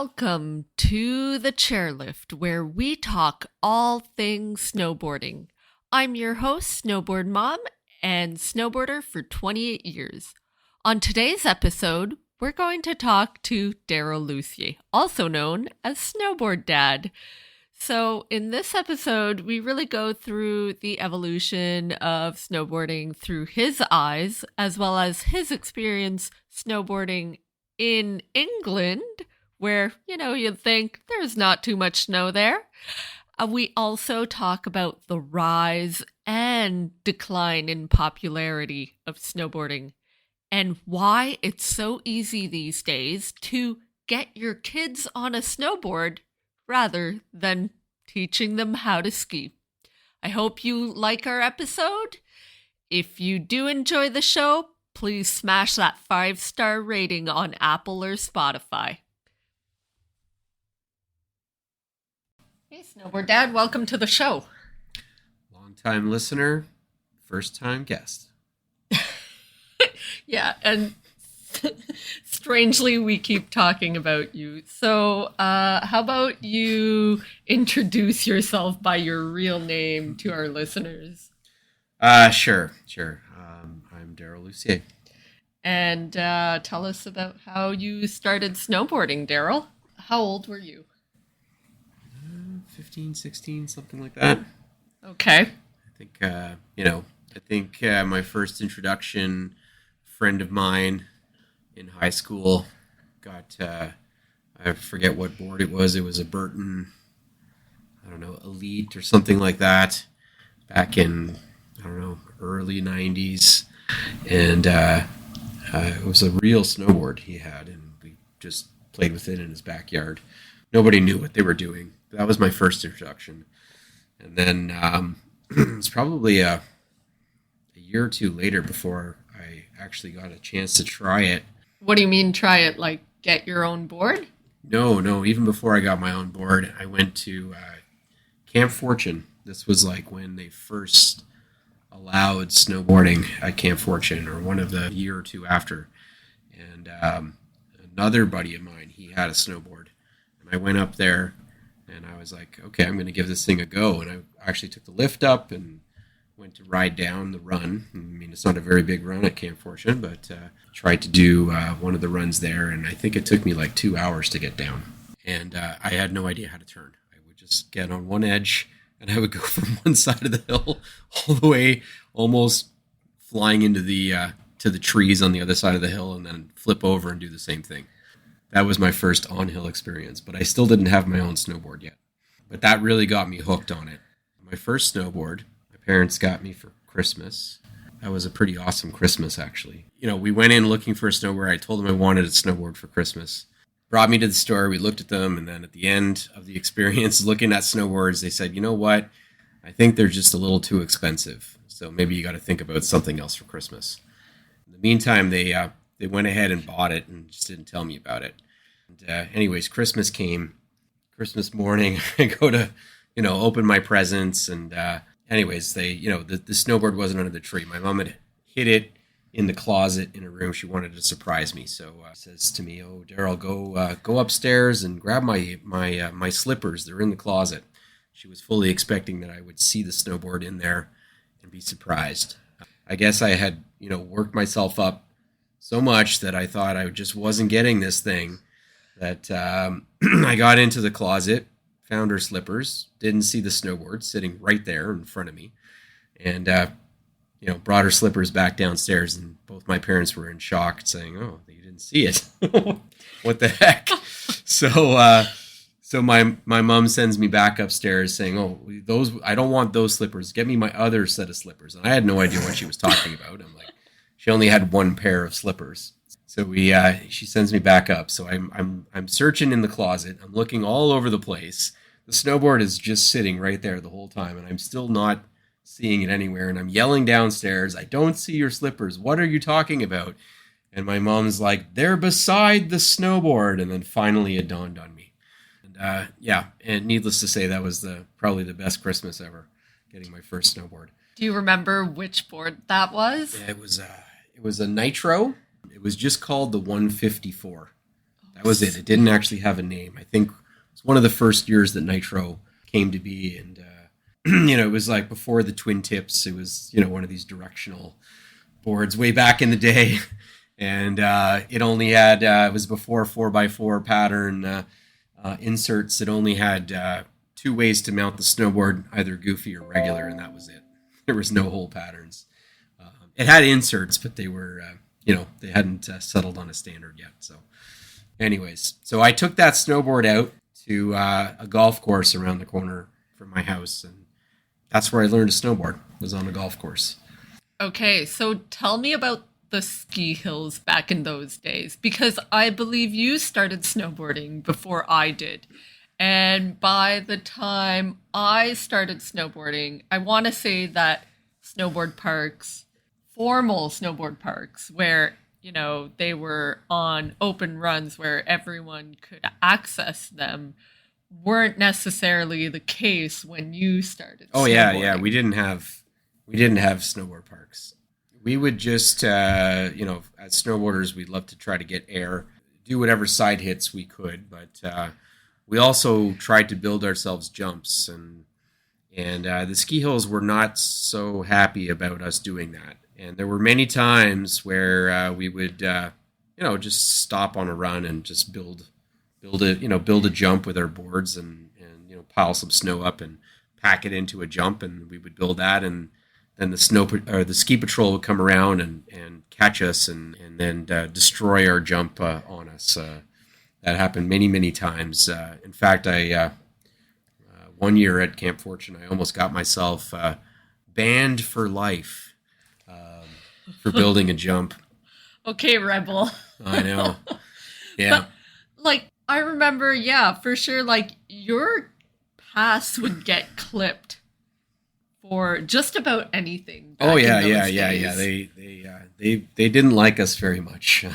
Welcome to the Chairlift, where we talk all things snowboarding. I'm your host, Snowboard Mom, and snowboarder for 28 years. On today's episode, we're going to talk to Daryl Lucier, also known as Snowboard Dad. So in this episode, we really go through the evolution of snowboarding through his eyes, as well as his experience snowboarding in England, where, you'd think there's not too much snow there. We also talk about the rise and decline in popularity of snowboarding and why it's so easy these days to get your kids on a snowboard rather than teaching them how to ski. I hope you like our episode. If you do enjoy the show, please smash that 5-star rating on Apple or Spotify. Hey, Snowboard Dad, welcome to the show. Long-time listener, first-time guest. Yeah, and strangely, we keep talking about you. So how about you introduce yourself by your real name to our listeners? Sure. I'm Daryl Lucier. And tell us about how you started snowboarding, Daryl. How old were you? 15, 16, something like that. Okay. I think my first introduction, friend of mine in high school got, I forget what board it was. It was a Burton, Elite or something like that back in, early 90s. And it was a real snowboard he had, and we just played with it in his backyard. Nobody knew what they were doing. That was my first introduction. And then it was probably a year or two later before I actually got a chance to try it. What do you mean try it? Like get your own board? No. Even before I got my own board, I went to Camp Fortune. This was like when they first allowed snowboarding at Camp Fortune, or one of the year or two after. And another buddy of mine, he had a snowboard. And I went up there and I was like, okay, I'm going to give this thing a go. And I actually took the lift up and went to ride down the run. I mean, it's not a very big run at Camp Fortune, but tried to do one of the runs there. And I think it took me like 2 hours to get down. And I had no idea how to turn. I would just get on one edge and I would go from one side of the hill all the way, almost flying into the to the trees on the other side of the hill, and then flip over and do the same thing. That was my first on-hill experience, but I still didn't have my own snowboard yet. But that really got me hooked on it. My first snowboard, my parents got me for Christmas. That was a pretty awesome Christmas, actually. We went in looking for a snowboard. I told them I wanted a snowboard for Christmas. Brought me to the store, we looked at them, and then at the end of the experience, looking at snowboards, they said, you know what? I think they're just a little too expensive, so maybe you got to think about something else for Christmas. In the meantime, they went ahead and bought it and just didn't tell me about it. And anyways, Christmas came. Christmas morning, I go to, open my presents, and anyways, the snowboard wasn't under the tree. My mom had hid it in the closet in her room. She wanted to surprise me, so says to me, "Oh, Daryl, go upstairs and grab my slippers. They're in the closet." She was fully expecting that I would see the snowboard in there and be surprised. I guess I had worked myself up so much that I thought I just wasn't getting this thing. That I got into the closet, found her slippers, didn't see the snowboard sitting right there in front of me, and brought her slippers back downstairs, and both my parents were in shock, saying, "Oh, you didn't see it? What the heck?" So my mom sends me back upstairs, saying, "Oh, I don't want those slippers. Get me my other set of slippers." And I had no idea what she was talking about. I'm like, she only had one pair of slippers. So she sends me back up. So I'm searching in the closet. I'm looking all over the place. The snowboard is just sitting right there the whole time, and I'm still not seeing it anywhere. And I'm yelling downstairs, "I don't see your slippers. What are you talking about?" And my mom's like, "They're beside the snowboard." And then finally it dawned on me. And and needless to say, that was probably the best Christmas ever, getting my first snowboard. Do you remember which board that was? Yeah, it was a Nitro. It was just called the 154. That was it. It didn't actually have a name. I think it was one of the first years that Nitro came to be. And, it was like before the twin tips. It was, one of these directional boards way back in the day. And it only had, it was before 4x4 pattern inserts. It only had two ways to mount the snowboard, either goofy or regular, and that was it. There was no hole patterns. It had inserts, but they were, they hadn't settled on a standard yet. So anyways, so I took that snowboard out to a golf course around the corner from my house, and that's where I learned to snowboard, was on a golf course. Okay, so tell me about the ski hills back in those days, because I believe you started snowboarding before I did. And by the time I started snowboarding, I want to say that snowboard parks, formal snowboard parks, where, they were on open runs where everyone could access them, weren't necessarily the case when you started snowboarding. Oh, yeah. We didn't have snowboard parks. We would just, as snowboarders, we'd love to try to get air, do whatever side hits we could, but we also tried to build ourselves jumps, and the ski hills were not so happy about us doing that. And there were many times where we would, just stop on a run and just build a jump with our boards and pile some snow up and pack it into a jump, and we would build that, and then the ski patrol would come around and catch us and then destroy our jump on us. That happened many, many times. In fact, I one year at Camp Fortune, I almost got myself banned for life for building a jump. Okay, Rebel. I know. Yeah. But, I remember, for sure, your pass would get clipped for just about anything. Oh yeah. They didn't like us very much.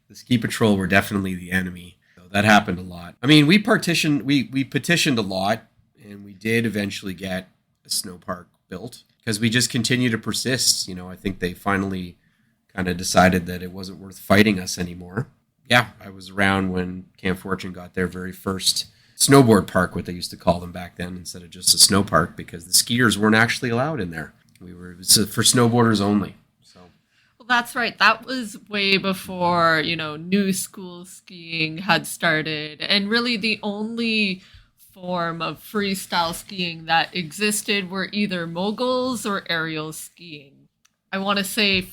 The ski patrol were definitely the enemy. So that happened a lot. I mean, we petitioned a lot, and we did eventually get a snow park built because we just continue to persist. I think they finally kind of decided that it wasn't worth fighting us anymore. Yeah, I was around when Camp Fortune got their very first snowboard park, what they used to call them back then, instead of just a snow park, because the skiers weren't actually allowed in there. It was for snowboarders only. So, well, that's right. That was way before new school skiing had started, and really the only form of freestyle skiing that existed were either moguls or aerial skiing. I want to say,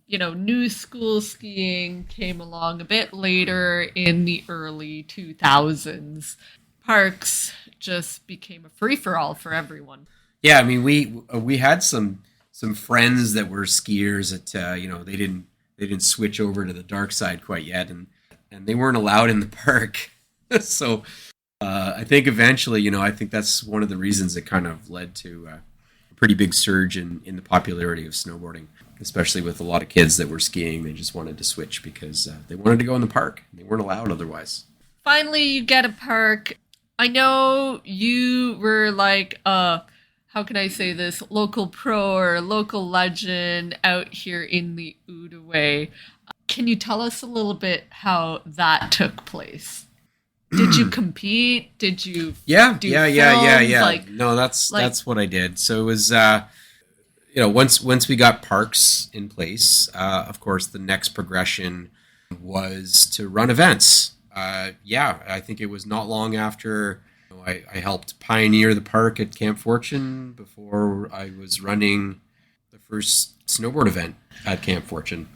new school skiing came along a bit later in the early 2000s. Parks just became a free-for-all for everyone. Yeah, I mean, we had some friends that were skiers that they didn't switch over to the dark side quite yet, and they weren't allowed in the park. So I think eventually, I think that's one of the reasons it kind of led to a pretty big surge in the popularity of snowboarding, especially with a lot of kids that were skiing. They just wanted to switch because they wanted to go in the park. They weren't allowed otherwise. Finally, you get a park. I know you were how can I say this, local pro or local legend out here in the Outaouais. Can you tell us a little bit how that took place? Did you compete? Did you Yeah. films? No, that's what I did. So it was, once we got parks in place, of course, the next progression was to run events. I think it was not long after I helped pioneer the park at Camp Fortune before I was running the first snowboard event at Camp Fortune.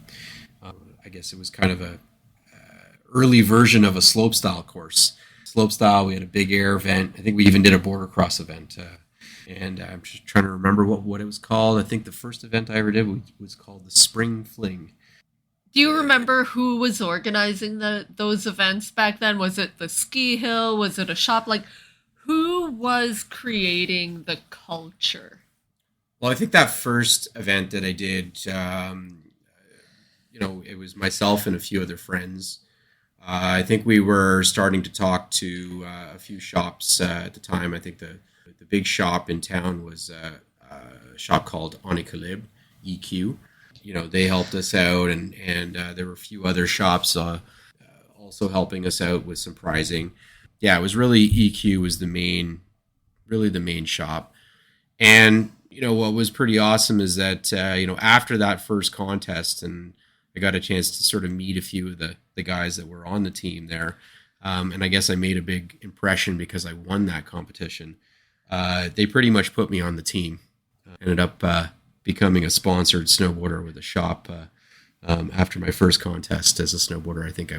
I guess it was kind of a early version of a slopestyle course. Slopestyle, we had a big air event. I think we even did a border cross event. And I'm just trying to remember what it was called. I think the first event I ever did was called the Spring Fling. Do you remember who was organizing those events back then? Was it the ski hill? Was it a shop? Who was creating the culture? Well, I think that first event that I did, it was myself and a few other friends. I think we were starting to talk to a few shops at the time. I think the big shop in town was a shop called Onicalib, EQ. They helped us out, and there were a few other shops also helping us out with some prizing. Yeah, it was really EQ was really the main shop. And, what was pretty awesome is that, after that first contest, and I got a chance to sort of meet a few of the guys that were on the team there. And I guess I made a big impression because I won that competition. They pretty much put me on the team. Ended up becoming a sponsored snowboarder with a shop after my first contest as a snowboarder. I think I'd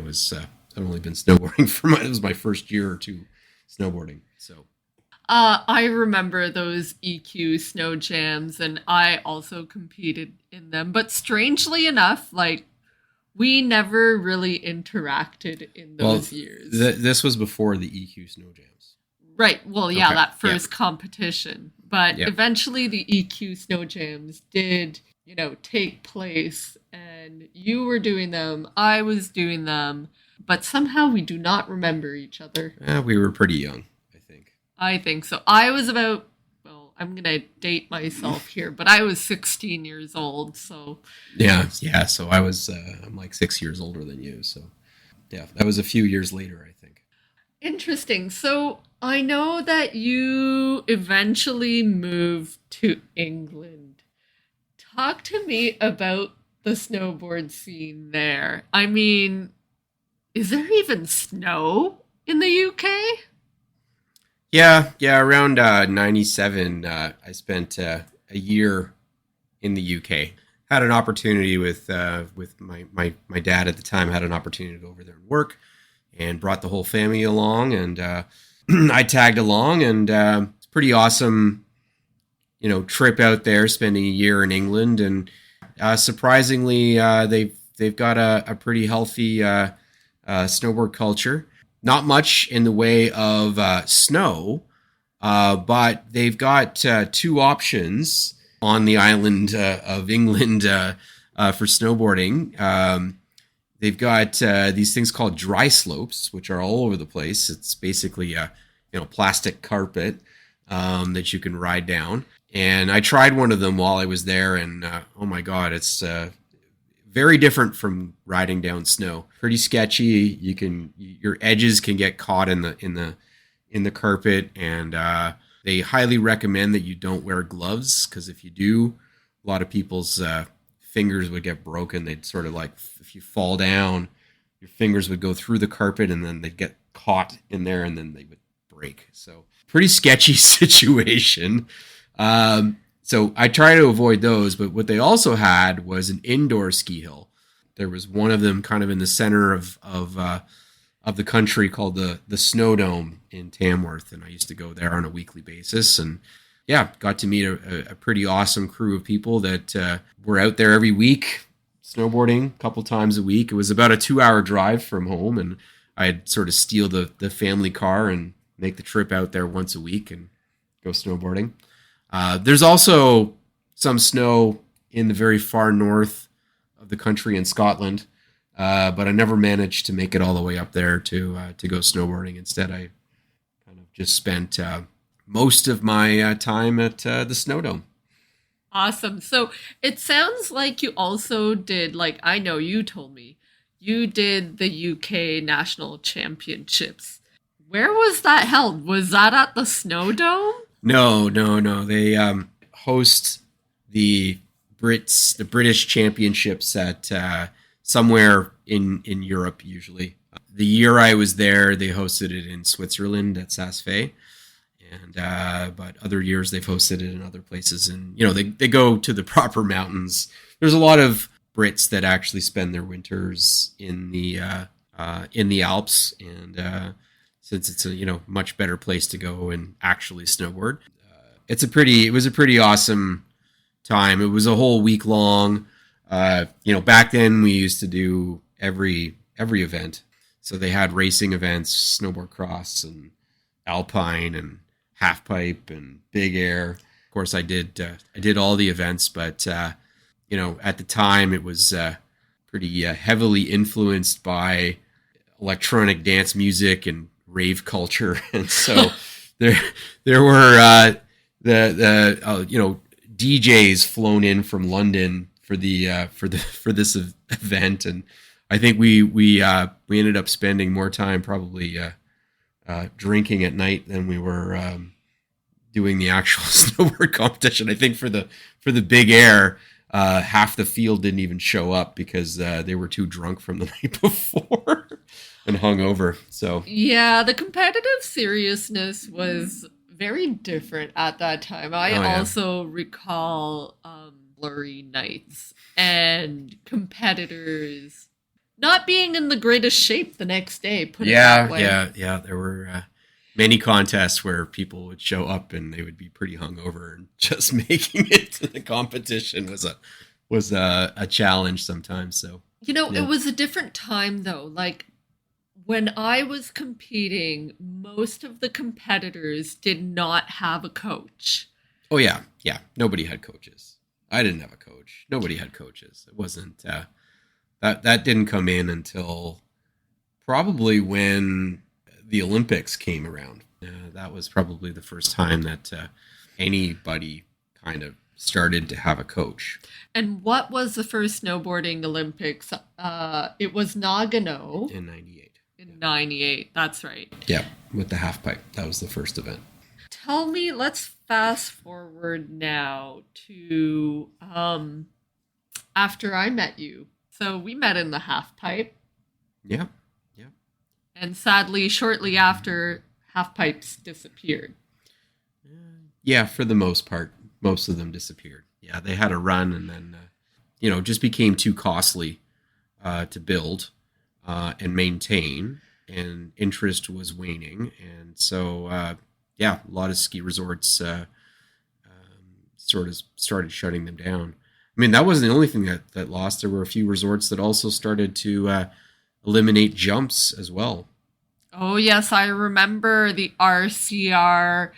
only been snowboarding it was my first year or two snowboarding. So I remember those EQ snow jams, and I also competed in them. But strangely enough, we never really interacted in those years. This was before the EQ snow jams. Right. Well, yeah, Okay. that first competition. But eventually the EQ snow jams did, take place, and you were doing them, I was doing them, but somehow we do not remember each other. We were pretty young, I think. I think so. I was about, I'm going to date myself here, but I was 16 years old, so. Yeah. So I'm like 6 years older than you. So yeah, that was a few years later, I think. Interesting. So I know that you eventually moved to England. Talk to me about the snowboard scene there. I mean, is there even snow in the UK? Yeah. Around 97, I spent a year in the UK. Had an opportunity with my dad at the time. Had an opportunity to go over there and work, and brought the whole family along. And I tagged along, and it's pretty awesome, trip out there, spending a year in England. And surprisingly, they've got a pretty healthy snowboard culture. Not much in the way of snow, but they've got two options on the island of England for snowboarding. They've got these things called dry slopes, which are all over the place. It's basically a plastic carpet that you can ride down. And I tried one of them while I was there, and oh my God, it's very different from riding down snow. Pretty sketchy. Your edges can get caught in the carpet, and they highly recommend that you don't wear gloves, because if you do, a lot of people's fingers would get broken. They'd sort of if you fall down, your fingers would go through the carpet, and then they'd get caught in there, and then they would break. So pretty sketchy situation. So I try to avoid those, but what they also had was an indoor ski hill. There was one of them kind of in the center of the country called the Snow Dome in Tamworth, and I used to go there on a weekly basis, and got to meet a pretty awesome crew of people that were out there every week snowboarding a couple times a week. It was about a 2-hour drive from home, and I'd sort of steal the family car and make the trip out there once a week and go snowboarding. There's also some snow in the very far north of the country in Scotland, but I never managed to make it all the way up there to go snowboarding. Instead, I kind of just spent most of my time at the Snow Dome. Awesome. So it sounds like you also did, I know you told me, you did the UK National Championships. Where was that held? Was that at the Snow Dome? No. They host the British Championships at somewhere in Europe usually. The year I was there, they hosted it in Switzerland at Saas-Fee, and but other years they've hosted it in other places. And they go to the proper mountains. There's a lot of Brits that actually spend their winters in the Alps, and since it's a much better place to go and actually snowboard. It was a pretty awesome time. It was a whole week long. Back then we used to do every event. So they had racing events, snowboard cross and alpine and half pipe and big air. Of course, I did all the events, but at the time it was pretty heavily influenced by electronic dance music and rave culture, and so there were DJs flown in from London for this event, and I think we ended up spending more time probably drinking at night than we were doing the actual snowboard competition. I think for the big air, half the field didn't even show up because they were too drunk from the night before and hungover. So yeah, the competitive seriousness was very different at that time. I also recall blurry nights and competitors not being in the greatest shape the next day. Put it that way. Yeah. There were many contests where people would show up and they would be pretty hungover, and just making it to the competition was a challenge sometimes. So it was a different time though. Like when I was competing, most of the competitors did not have a coach. Oh yeah. Nobody had coaches. I didn't have a coach. Nobody had coaches. It wasn't that didn't come in until probably when the Olympics came around. That was probably the first time that anybody kind of started to have a coach. And what was the first snowboarding Olympics? It was Nagano. In 98. In 98, that's right. Yeah, with the half pipe. That was the first event. Tell me, let's fast forward now to after I met you. So we met in the half pipe. Yeah. And sadly, shortly after, half pipes disappeared. Yeah, for the most part, most of them disappeared. Yeah, they had a run and then, just became too costly to build and maintain, and interest was waning. And so, a lot of ski resorts sort of started shutting them down. I mean, that wasn't the only thing that lost. There were a few resorts that also started to eliminate jumps as well. Oh, yes. I remember the RCR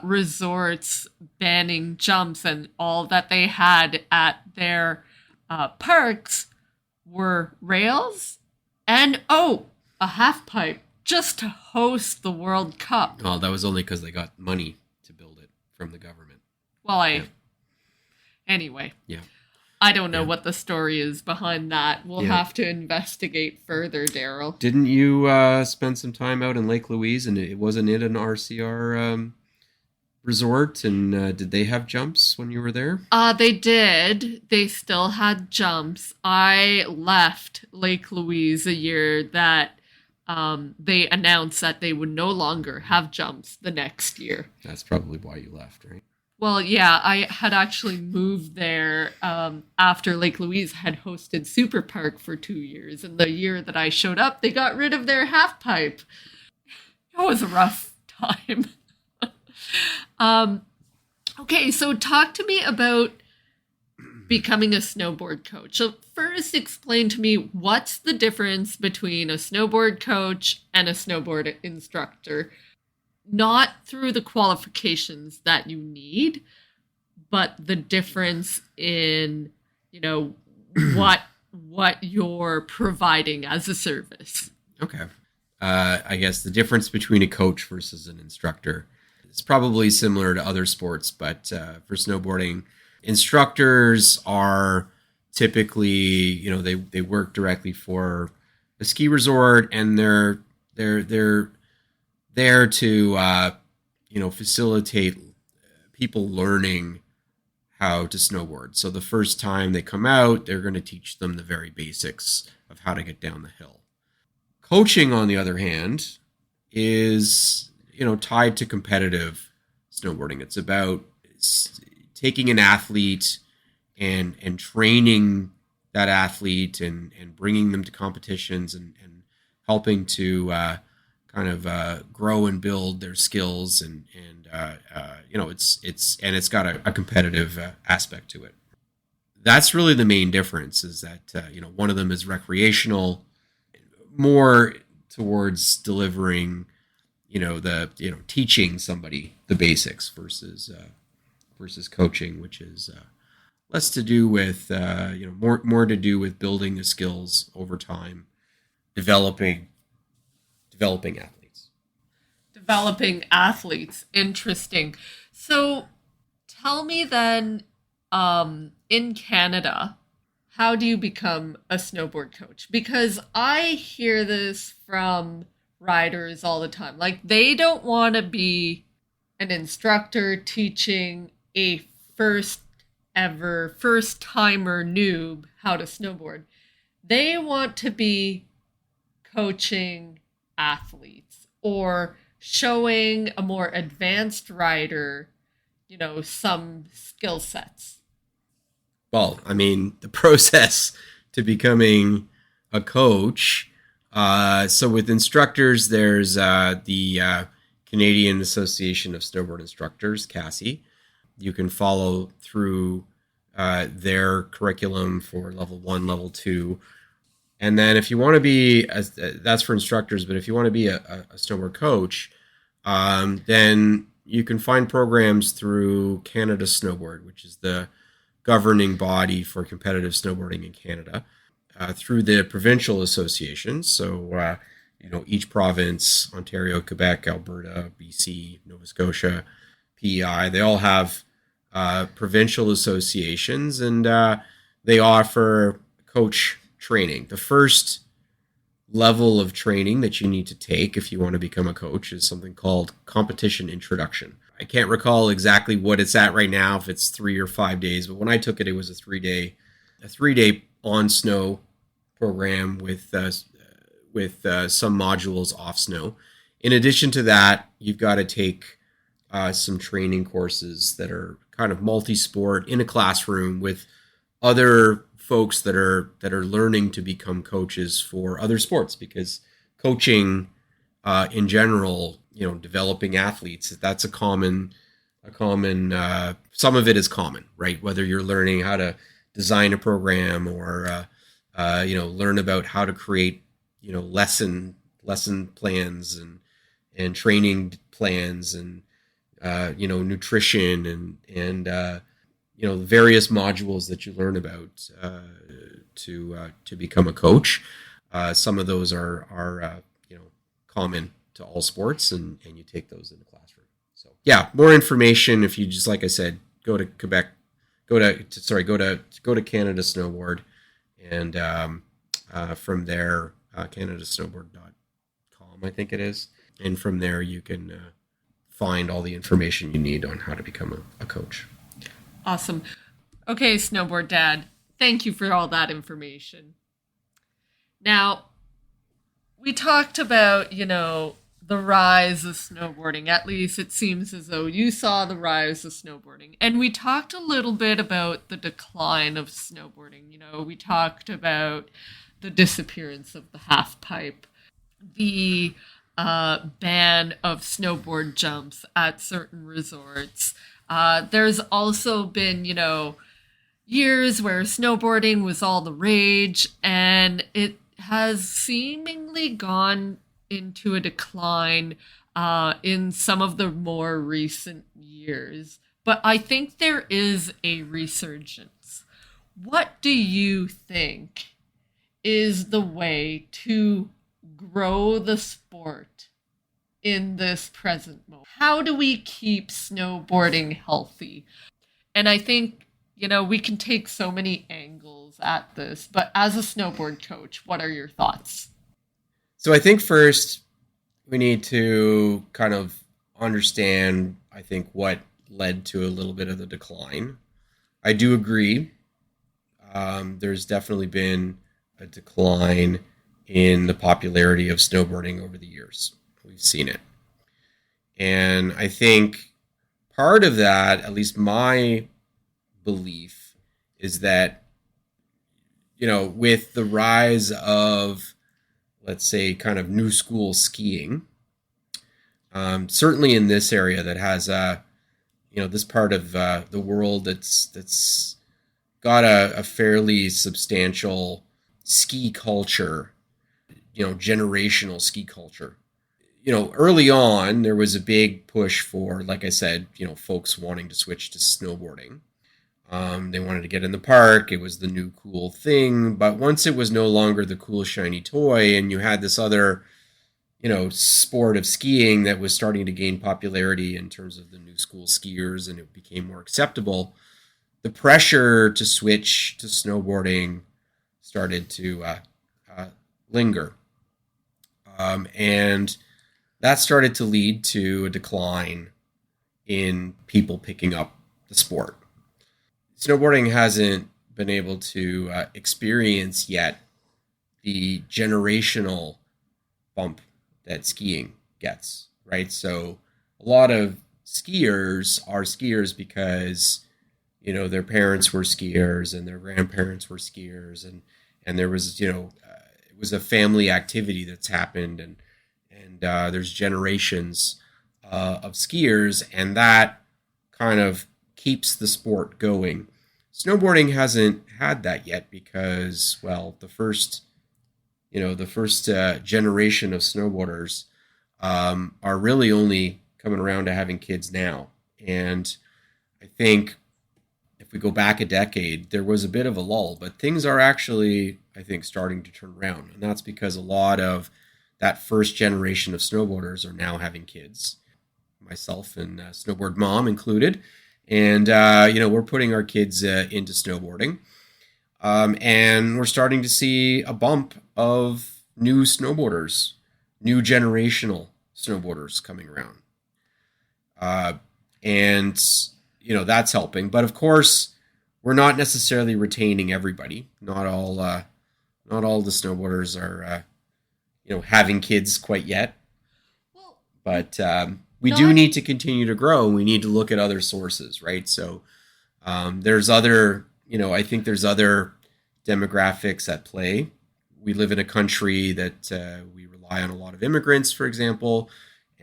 resorts banning jumps, and all that they had at their parks were rails and, a half pipe just to host the World Cup. Oh, that was only because they got money to build it from the government. Well, anyway. Yeah. I don't know what the story is behind that. We'll have to investigate further, Daryl. Didn't you spend some time out in Lake Louise, and it wasn't an RCR resort? And did they have jumps when you were there? They did. They still had jumps. I left Lake Louise a year that they announced that they would no longer have jumps the next year. That's probably why you left, right? Well, yeah, I had actually moved there after Lake Louise had hosted Super Park for 2 years. And the year that I showed up, they got rid of their half pipe. It was a rough time. Okay, so talk to me about becoming a snowboard coach. So first explain to me, what's the difference between a snowboard coach and a snowboard instructor? Not through the qualifications that you need, but the difference in, what you're providing as a service. Okay. I guess the difference between a coach versus an instructor is probably similar to other sports, but for snowboarding, instructors are typically, they work directly for a ski resort, and they're there to facilitate people learning how to snowboard. So the first time they come out, they're going to teach them the very basics of how to get down the hill. Coaching, on the other hand, is tied to competitive snowboarding. It's about taking an athlete and training that athlete and bringing them to competitions and helping to grow and build their skills, and it's got a competitive aspect to it. That's really the main difference, is that one of them is recreational, more towards delivering teaching somebody the basics versus coaching, which is less to do with more to do with building the skills over time, developing athletes. Developing athletes. Interesting. So tell me then, in Canada, how do you become a snowboard coach? Because I hear this from riders all the time. Like, they don't want to be an instructor teaching a first timer noob how to snowboard. They want to be coaching athletes or showing a more advanced rider, some skill sets. Well, I mean, the process to becoming a coach. So with instructors, there's the Canadian Association of Snowboard Instructors, CASI. You can follow through their curriculum for level 1, level 2. And then if you want to be, that's for instructors, but if you want to be a snowboard coach, then you can find programs through Canada Snowboard, which is the governing body for competitive snowboarding in Canada, through the provincial associations. So, each province, Ontario, Quebec, Alberta, BC, Nova Scotia, PEI, they all have provincial associations, and they offer coach training. The first level of training that you need to take if you want to become a coach is something called competition introduction. I can't recall exactly what it's at right now, if it's 3 or 5 days, but when I took it, it was a 3-day on snow program with some modules off snow. In addition to that, you've got to take some training courses that are kind of multi-sport in a classroom with other folks that are learning to become coaches for other sports, because coaching in general, developing athletes, that's a common some of it is common, right? Whether you're learning how to design a program or learn about how to create lesson plans and training plans and nutrition and various modules that you learn about to become a coach. Some of those are common to all sports, and you take those in the classroom. So yeah, more information if you just, like I said, go to Quebec, go to Canada Snowboard, and from there canadasnowboard.com, I think it is, and from there you can find all the information you need on how to become a coach. Awesome. Okay, Snowboard Dad, thank you for all that information. Now, we talked about, the rise of snowboarding. At least it seems as though you saw the rise of snowboarding. And we talked a little bit about the decline of snowboarding. We talked about the disappearance of the half pipe, the ban of snowboard jumps at certain resorts. There's also been, years where snowboarding was all the rage, and it has seemingly gone into a decline in some of the more recent years. But I think there is a resurgence. What do you think is the way to grow the sport in this present moment? How do we keep snowboarding healthy? And I think, we can take so many angles at this, but as a snowboard coach, what are your thoughts? So I think first we need to kind of understand, I think, what led to a little bit of the decline. I do agree. There's definitely been a decline in the popularity of snowboarding over the years. We've seen it. And I think part of that, at least my belief, is that, with the rise of, let's say, kind of new school skiing, certainly in this area that has, this part of the world that's got a fairly substantial ski culture, generational ski culture. Early on, there was a big push for, like I said, folks wanting to switch to snowboarding. They wanted to get in the park. It was the new cool thing. But once it was no longer the cool, shiny toy, and you had this other, sport of skiing that was starting to gain popularity in terms of the new school skiers, and it became more acceptable, the pressure to switch to snowboarding started to linger. And that started to lead to a decline in people picking up the sport. Snowboarding hasn't been able to experience yet the generational bump that skiing gets, right? So a lot of skiers are skiers because, their parents were skiers and their grandparents were skiers, and there was, it was a family activity that's happened, and there's generations of skiers, and that kind of keeps the sport going. Snowboarding hasn't had that yet because, well, the first generation of snowboarders are really only coming around to having kids now. And I think if we go back a decade, there was a bit of a lull, but things are actually, I think, starting to turn around. And that's because a lot of that first generation of snowboarders are now having kids, myself and Snowboard Mom included. And, we're putting our kids into snowboarding. And we're starting to see a bump of new snowboarders, new generational snowboarders coming around. And that's helping. But of course, we're not necessarily retaining everybody. Not all the snowboarders are, having kids quite yet. Well, but we do need to continue to grow. We need to look at other sources, right? So there's other, I think there's other demographics at play. We live in a country that we rely on a lot of immigrants, for example,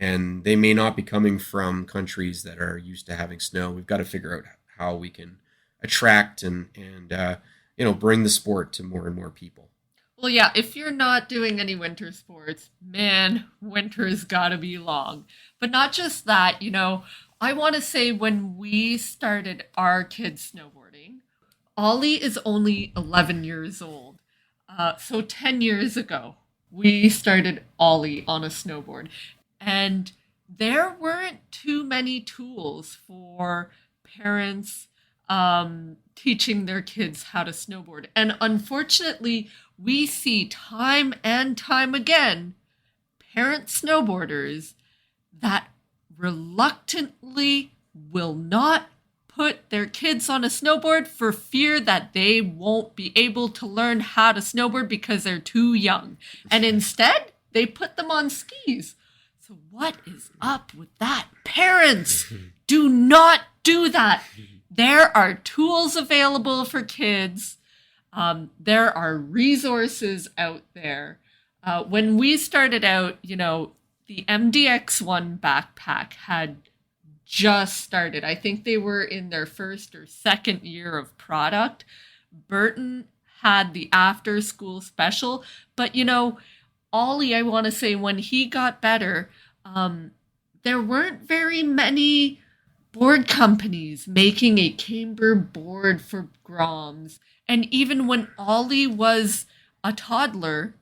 and they may not be coming from countries that are used to having snow. We've got to figure out how we can attract and bring the sport to more and more people. Well, yeah, if you're not doing any winter sports, man, winter's got to be long. But not just that, I want to say when we started our kids snowboarding, Ollie is only 11 years old. So 10 years ago, we started Ollie on a snowboard. And there weren't too many tools for parents teaching their kids how to snowboard. And unfortunately, we see time and time again parent snowboarders that reluctantly will not put their kids on a snowboard for fear that they won't be able to learn how to snowboard because they're too young. And instead, they put them on skis. So what is up with that? Parents, do not do that. There are tools available for kids. There are resources out there. When we started out, the MDX1 backpack had just started. I think they were in their first or second year of product. Burton had the after school special, but Ollie, I want to say when he got better, there weren't very many board companies making a camber board for Groms. And even when Ollie was a toddler,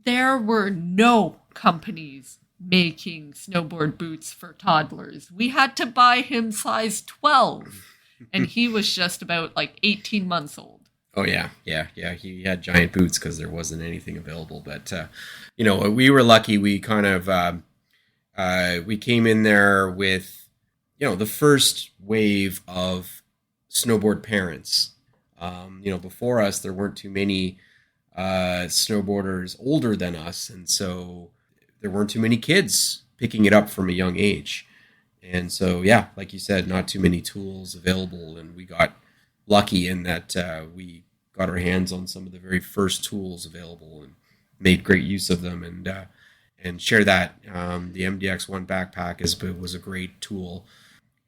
there were no companies making snowboard boots for toddlers. We had to buy him size 12, and he was just about 18 months old. Oh, yeah. He had giant boots because there wasn't anything available. But, we were lucky. We kind of, we came in there with, the first wave of snowboard parents. Before us, there weren't too many snowboarders older than us. And so there weren't too many kids picking it up from a young age. And so, yeah, like you said, not too many tools available. And we got lucky in that we got our hands on some of the very first tools available and made great use of them and share that. The MDX1 backpack was a great tool.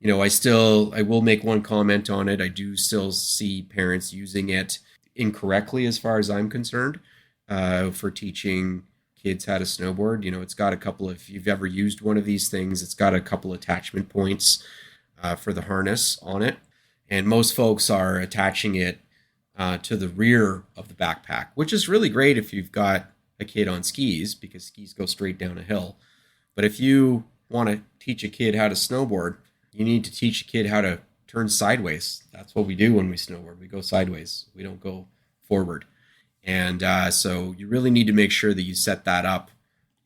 I will make one comment on it. I do still see parents using it incorrectly as far as I'm concerned for teaching kids how to snowboard. It's got a couple of, if you've ever used one of these things, it's got a couple attachment points for the harness on it. And most folks are attaching it to the rear of the backpack, which is really great if you've got a kid on skis because skis go straight down a hill. But if you want to teach a kid how to snowboard, you need to teach a kid how to turn sideways. That's what we do when we snowboard. We go sideways. We don't go forward. And so you really need to make sure that you set that up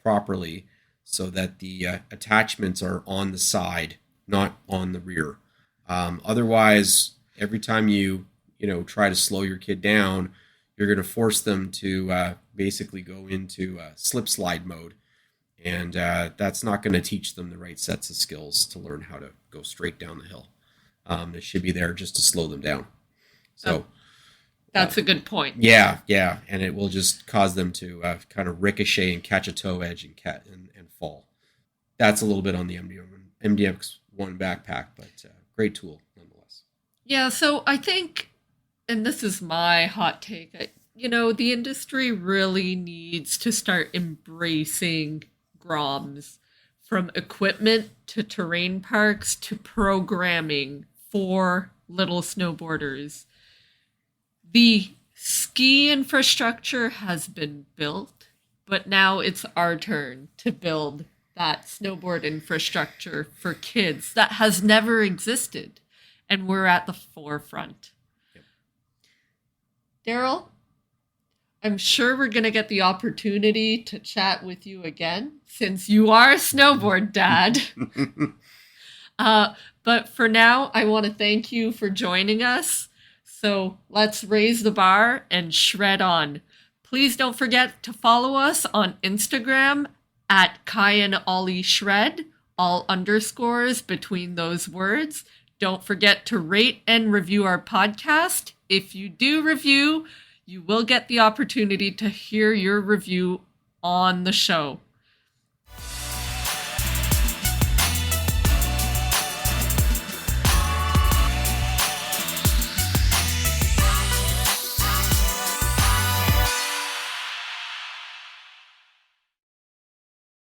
properly so that the attachments are on the side, not on the rear. Otherwise, every time you try to slow your kid down, you're going to force them to basically go into slip slide mode. And that's not going to teach them the right sets of skills to learn how to go straight down the hill. It should be there just to slow them down. So that's a good point. Yeah. And it will just cause them to kind of ricochet and catch a toe edge and fall. That's a little bit on the MDX1 backpack, but great tool nonetheless. Yeah, so I think, and this is my hot take, the industry really needs to start embracing Groms, from equipment to terrain parks to programming for little snowboarders. The ski infrastructure has been built, but now it's our turn to build that snowboard infrastructure for kids that has never existed, and we're at the forefront. Yep. Daryl, I'm sure we're going to get the opportunity to chat with you again, since you are a snowboard dad. But for now, I want to thank you for joining us. So let's raise the bar and shred on. Please don't forget to follow us on Instagram at Kai and Ollie Shred, all underscores between those words. Don't forget to rate and review our podcast. If you do review, you will get the opportunity to hear your review on the show.